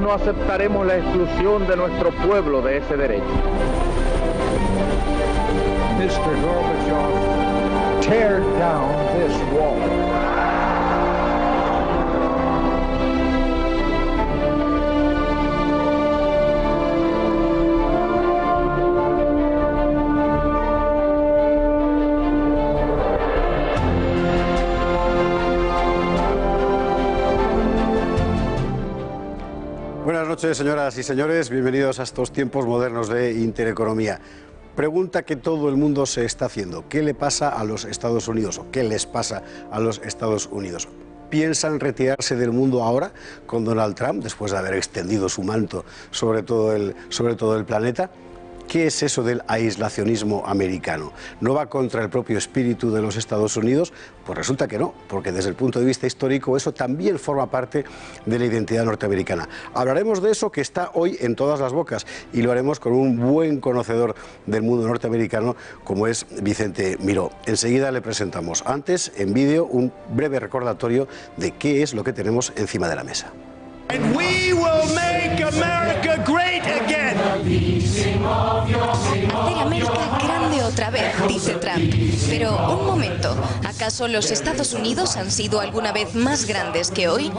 nosotros no aceptaremos la exclusión de nuestro pueblo de ese derecho. Mr. Gorbachev, tear down this wall. Buenas noches, señoras y señores. Bienvenidos a estos tiempos modernos de Intereconomía. Pregunta que todo el mundo se está haciendo. ¿Qué le pasa a los Estados Unidos o qué les pasa a los Estados Unidos? ¿Piensan retirarse del mundo ahora con Donald Trump, después de haber extendido su manto sobre todo el planeta? ¿Qué es eso del aislacionismo americano? ¿No va contra el propio espíritu de los Estados Unidos? Pues resulta que no, porque desde el punto de vista histórico eso también forma parte de la identidad norteamericana. Hablaremos de eso que está hoy en todas las bocas y lo haremos con un buen conocedor del mundo norteamericano como es Vicente Miró. Enseguida le presentamos. Antes, en vídeo, un breve recordatorio de qué es lo que tenemos encima de la mesa. And we will make America great again. Hacer América grande otra vez, dice Trump. Pero un momento, ¿acaso los Estados Unidos han sido alguna vez más grandes que hoy?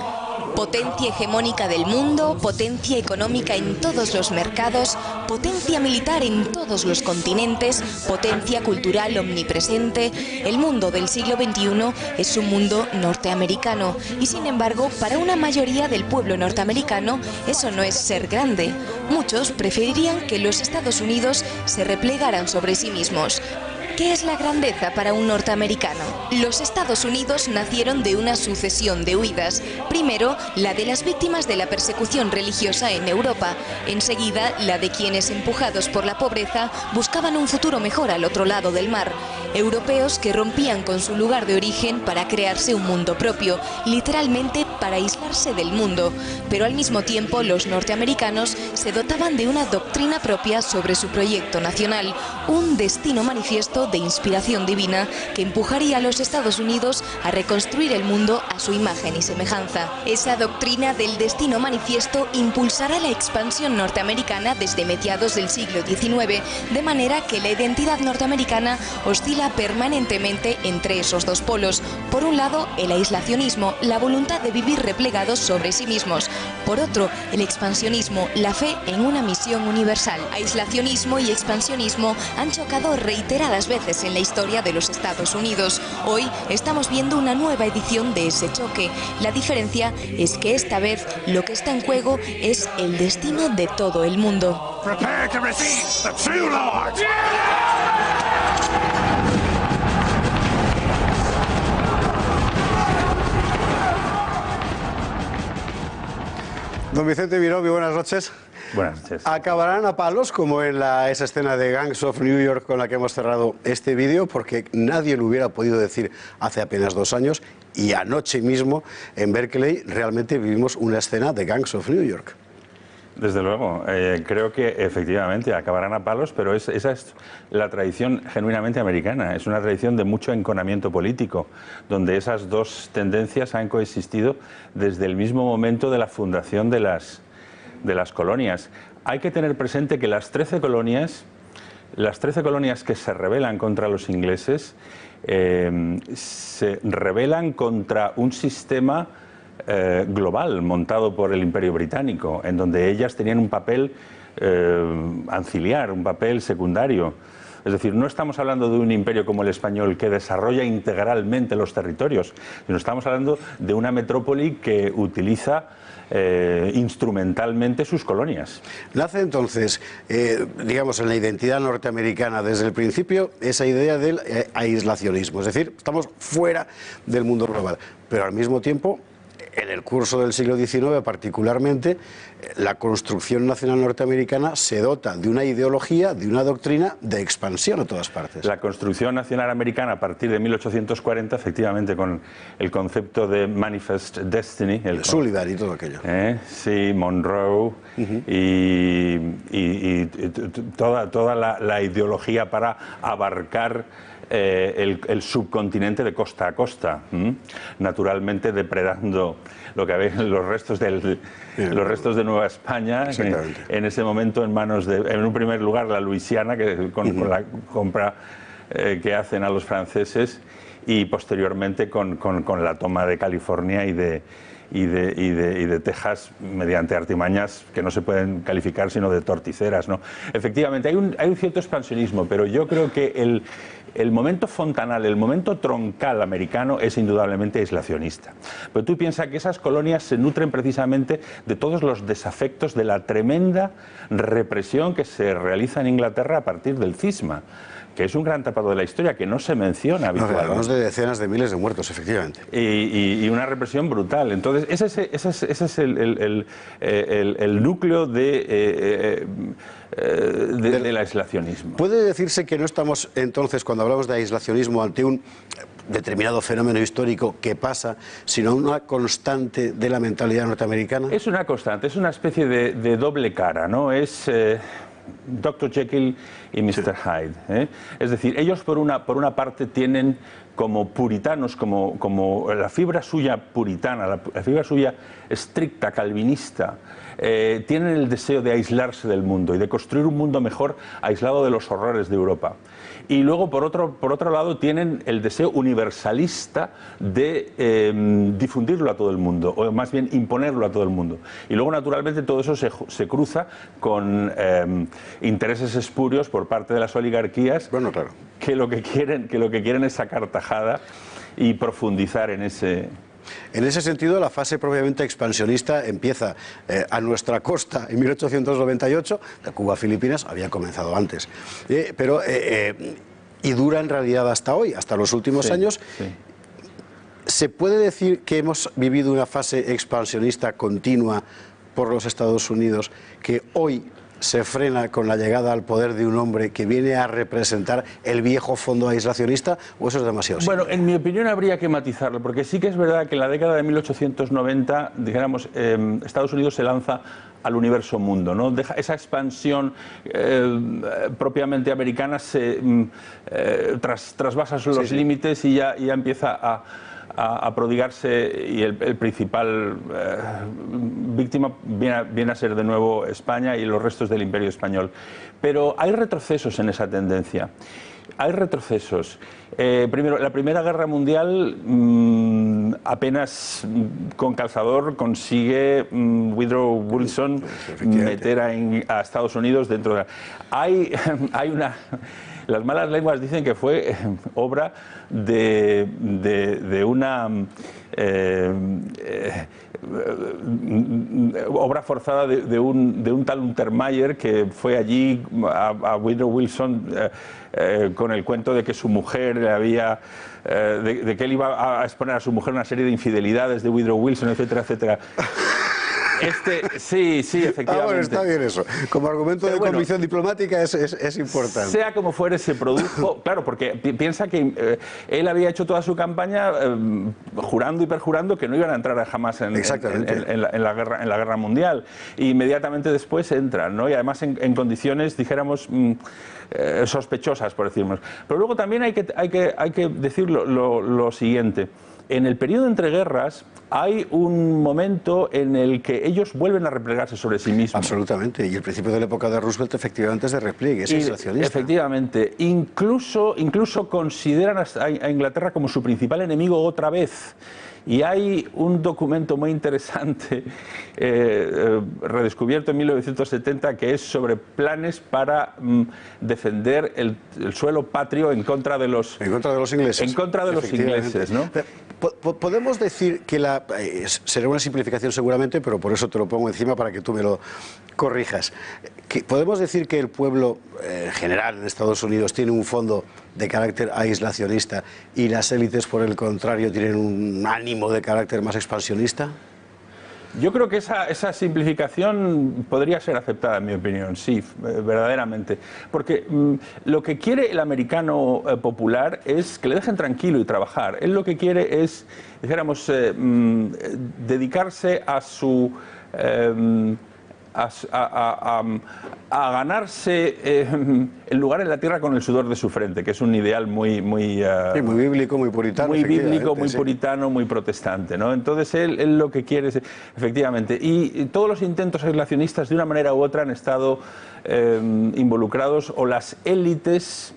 Potencia hegemónica del mundo, potencia económica en todos los mercados, potencia militar en todos los continentes, potencia cultural omnipresente. El mundo del siglo XXI es un mundo norteamericano y, sin embargo, para una mayoría del pueblo norteamericano eso no es ser grande. Muchos preferirían que los Estados Unidos se replegaran sobre sí mismos. ¿Qué es la grandeza para un norteamericano? Los Estados Unidos nacieron de una sucesión de huidas. Primero, la de las víctimas de la persecución religiosa en Europa. Enseguida, la de quienes, empujados por la pobreza, buscaban un futuro mejor al otro lado del mar. Europeos que rompían con su lugar de origen para crearse un mundo propio, literalmente para aislarse del mundo. Pero al mismo tiempo, los norteamericanos se dotaban de una doctrina propia sobre su proyecto nacional, un destino manifiesto de inspiración divina que empujaría a los Estados Unidos a reconstruir el mundo a su imagen y semejanza. Esa doctrina del destino manifiesto impulsará la expansión norteamericana desde mediados del siglo XIX, de manera que la identidad norteamericana oscila permanentemente entre esos dos polos. Por un lado, el aislacionismo, la voluntad de vivir replegados sobre sí mismos. Por otro, el expansionismo, la fe en una misión universal. Aislacionismo y expansionismo han chocado reiteradas veces en la historia de los Estados Unidos. Hoy estamos viendo una nueva edición de ese choque. La diferencia es que esta vez lo que está en juego es el destino de todo el mundo. Prepare to receive the true Lord. Don Vicente Miró, muy buenas noches. Buenas noches. Acabarán a palos como en esa escena de Gangs of New York con la que hemos cerrado este vídeo, porque nadie lo hubiera podido decir hace apenas 2 años y anoche mismo en Berkeley realmente vivimos una escena de Gangs of New York. Desde luego, creo que efectivamente acabarán a palos, pero esa es la tradición genuinamente americana. Es una tradición de mucho enconamiento político, donde esas dos tendencias han coexistido desde el mismo momento de la fundación de las colonias. Hay que tener presente que las 13 colonias que se rebelan contra los ingleses, se rebelan contra un sistema global montado por el Imperio Británico, en donde ellas tenían un papel anciliar, un papel secundario. Es decir, no estamos hablando de un imperio como el español que desarrolla integralmente los territorios, sino estamos hablando de una metrópoli que utiliza instrumentalmente sus colonias. Nace entonces, digamos, en la identidad norteamericana desde el principio esa idea del aislacionismo, es decir, estamos fuera del mundo global, pero al mismo tiempo en el curso del siglo XIX particularmente, la construcción nacional norteamericana se dota de una ideología, de una doctrina de expansión a todas partes. La construcción nacional americana a partir de 1840, efectivamente, con el concepto de Manifest Destiny. Sullivan y todo aquello. Sí, Monroe y toda la ideología para abarcar el subcontinente de costa a costa, naturalmente depredando lo que había los restos de Nueva España, en ese momento en manos de, en un primer lugar, la Luisiana, con la compra que hacen a los franceses, y posteriormente con la toma de California y de Texas mediante artimañas que no se pueden calificar sino de torticeras, ¿no? Efectivamente, hay un cierto expansionismo, pero yo creo que el momento fontanal, el momento troncal americano es indudablemente aislacionista. Pero tú piensas que esas colonias se nutren precisamente de todos los desafectos de la tremenda represión que se realiza en Inglaterra a partir del cisma, que es un gran tapado de la historia que no se menciona habitualmente. Hablamos de decenas de miles de muertos, efectivamente. Y una represión brutal. Entonces, ese es el núcleo del aislacionismo. ¿Puede decirse que no estamos entonces, cuando hablamos de aislacionismo, ante un determinado fenómeno histórico que pasa, sino una constante de la mentalidad norteamericana? Es una constante, es una especie de doble cara, ¿no? Es Dr. Jekyll y Mr. Hyde, ¿eh? Es decir, ellos por una parte tienen como puritanos, como la fibra suya puritana, la fibra suya estricta, calvinista, tienen el deseo de aislarse del mundo y de construir un mundo mejor aislado de los horrores de Europa. Y luego, por otro lado, tienen el deseo universalista de difundirlo a todo el mundo, o más bien imponerlo a todo el mundo. Y luego, naturalmente, todo eso se cruza con intereses espurios por parte de las oligarquías, bueno, claro, que lo que quieren es sacar tajada y profundizar en ese... En ese sentido, la fase propiamente expansionista empieza a nuestra costa en 1898, de Cuba a Filipinas, había comenzado antes, y dura en realidad hasta hoy, hasta los últimos años. Sí. ¿Se puede decir que hemos vivido una fase expansionista continua por los Estados Unidos que hoy se frena con la llegada al poder de un hombre que viene a representar el viejo fondo aislacionista, o eso es demasiado simple? Bueno, en mi opinión habría que matizarlo, porque sí que es verdad que en la década de 1890, dijéramos, Estados Unidos se lanza al universo mundo, ¿no? Deja esa expansión propiamente americana, trasvasa los límites y ya empieza a prodigarse, y el principal víctima viene a ser de nuevo España y los restos del Imperio Español. Pero hay retrocesos en esa tendencia. Hay retrocesos. Primero, la Primera Guerra Mundial apenas con calzador consigue Woodrow Wilson meter a Estados Unidos dentro de... Hay una... Las malas lenguas dicen que fue obra de una obra forzada de un tal Untermeyer, que fue allí a Woodrow Wilson con el cuento de que su mujer había... de que él iba a exponer a su mujer una serie de infidelidades de Woodrow Wilson, etcétera, etcétera. Sí, efectivamente. Bueno, está bien eso. Como argumento de convicción diplomática es importante. Sea como fuere, se produjo... Claro, porque piensa que él había hecho toda su campaña jurando y perjurando que no iban a entrar jamás en la guerra mundial. E inmediatamente después entran, ¿no? Y además en condiciones, dijéramos, sospechosas, por decirlo. Pero luego también hay que decir lo siguiente. En el periodo entre guerras hay un momento en el que ellos vuelven a replegarse sobre sí mismos. Absolutamente, y el principio de la época de Roosevelt efectivamente es de repliegue, es aislacionista. Efectivamente, incluso consideran a Inglaterra como su principal enemigo otra vez. Y hay un documento muy interesante, redescubierto en 1970, que es sobre planes para defender el suelo patrio en contra de los ingleses. En contra de los ingleses, ¿no? Podemos decir que será una simplificación seguramente, pero por eso te lo pongo encima para que tú me lo corrijas. ¿Podemos decir que el pueblo en general en Estados Unidos tiene un fondo de carácter aislacionista y las élites, por el contrario, tienen un ánimo de carácter más expansionista? Yo creo que esa simplificación podría ser aceptada, en mi opinión, sí, verdaderamente. Porque lo que quiere el americano popular es que le dejen tranquilo y trabajar. Él lo que quiere es, dijéramos, dedicarse a a ganarse el lugar en la tierra con el sudor de su frente, que es un ideal muy bíblico, muy puritano. Muy bíblico, muy puritano, muy protestante, ¿no? Entonces él lo que quiere es, efectivamente, y todos los intentos aislacionistas de una manera u otra han estado involucrados o las élites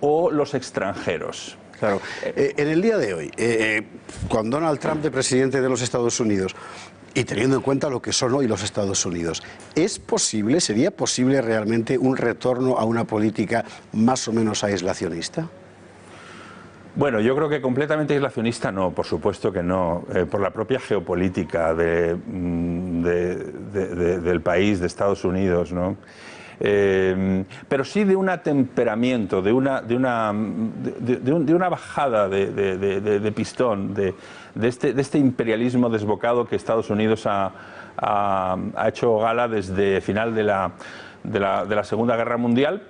o los extranjeros. Claro. En el día de hoy, con Donald Trump de presidente de los Estados Unidos, y teniendo en cuenta lo que son hoy los Estados Unidos, ¿sería posible realmente un retorno a una política más o menos aislacionista? Bueno, yo creo que completamente aislacionista no, por supuesto que no, por la propia geopolítica del país, de Estados Unidos, ¿no? Pero sí de un temperamento, de una bajada de pistón, de este imperialismo desbocado que Estados Unidos ha hecho gala desde final de la Segunda Guerra Mundial,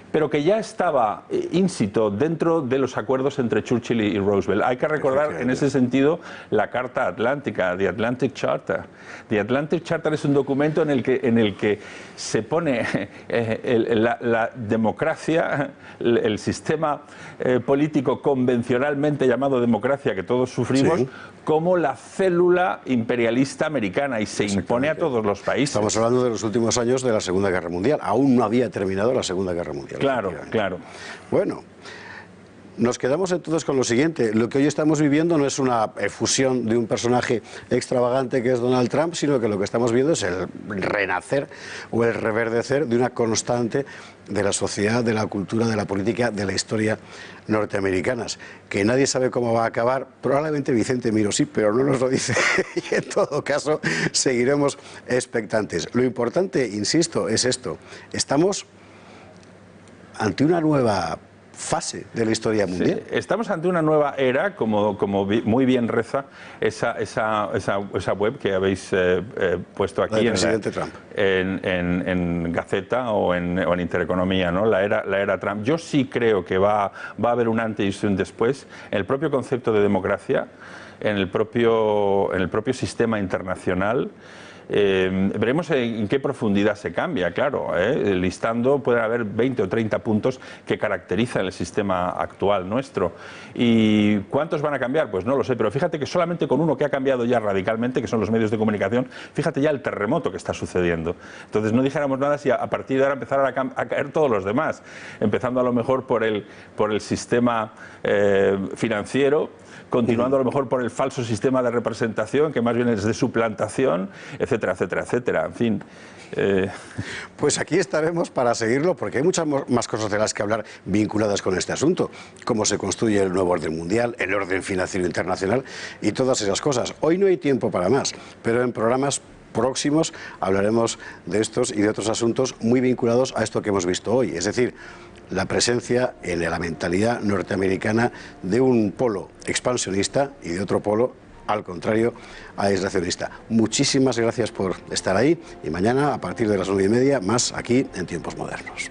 pero que ya estaba ínsito dentro de los acuerdos entre Churchill y Roosevelt. Hay que recordar en ese sentido la Carta Atlántica, The Atlantic Charter. The Atlantic Charter es un documento en el que se pone la democracia, el sistema político convencionalmente llamado democracia que todos sufrimos, sí, como la célula imperialista americana, y se impone a todos los países. Estamos hablando de los últimos años de la Segunda Guerra Mundial. Aún no había terminado la Segunda Guerra Mundial. Claro, claro. Bueno, nos quedamos entonces con lo siguiente. Lo que hoy estamos viviendo no es una efusión de un personaje extravagante que es Donald Trump, sino que lo que estamos viendo es el renacer o el reverdecer de una constante de la sociedad, de la cultura, de la política, de la historia norteamericanas, que nadie sabe cómo va a acabar. Probablemente Vicente Miró sí, pero no nos lo dice, y en todo caso seguiremos expectantes. Lo importante, insisto, es esto: estamos ante una nueva fase de la historia mundial. Sí, estamos ante una nueva era, como muy bien reza esa web que habéis puesto aquí en Gaceta o en Intereconomía, ¿no? La era Trump. Yo sí creo que va a haber un antes y un después en el propio concepto de democracia, en el propio sistema internacional. Veremos en qué profundidad se cambia, claro, listando pueden haber 20 o 30 puntos que caracterizan el sistema actual nuestro. ¿Y cuántos van a cambiar? Pues no lo sé, pero fíjate que solamente con uno que ha cambiado ya radicalmente, que son los medios de comunicación, fíjate ya el terremoto que está sucediendo. Entonces no dijéramos nada si a partir de ahora empezaran a caer todos los demás, empezando a lo mejor por el sistema financiero, continuando a lo mejor por el falso sistema de representación, que más bien es de suplantación, etcétera, etcétera, etcétera, en fin. Pues aquí estaremos para seguirlo, porque hay muchas más cosas de las que hablar vinculadas con este asunto, cómo se construye el nuevo orden mundial, el orden financiero internacional y todas esas cosas. Hoy no hay tiempo para más, pero en programas próximos hablaremos de estos y de otros asuntos muy vinculados a esto que hemos visto hoy, es decir, la presencia en la mentalidad norteamericana de un polo expansionista y de otro polo, al contrario, aislacionista. Muchísimas gracias por estar ahí, y mañana a partir de las 9:30 más aquí en Tiempos Modernos.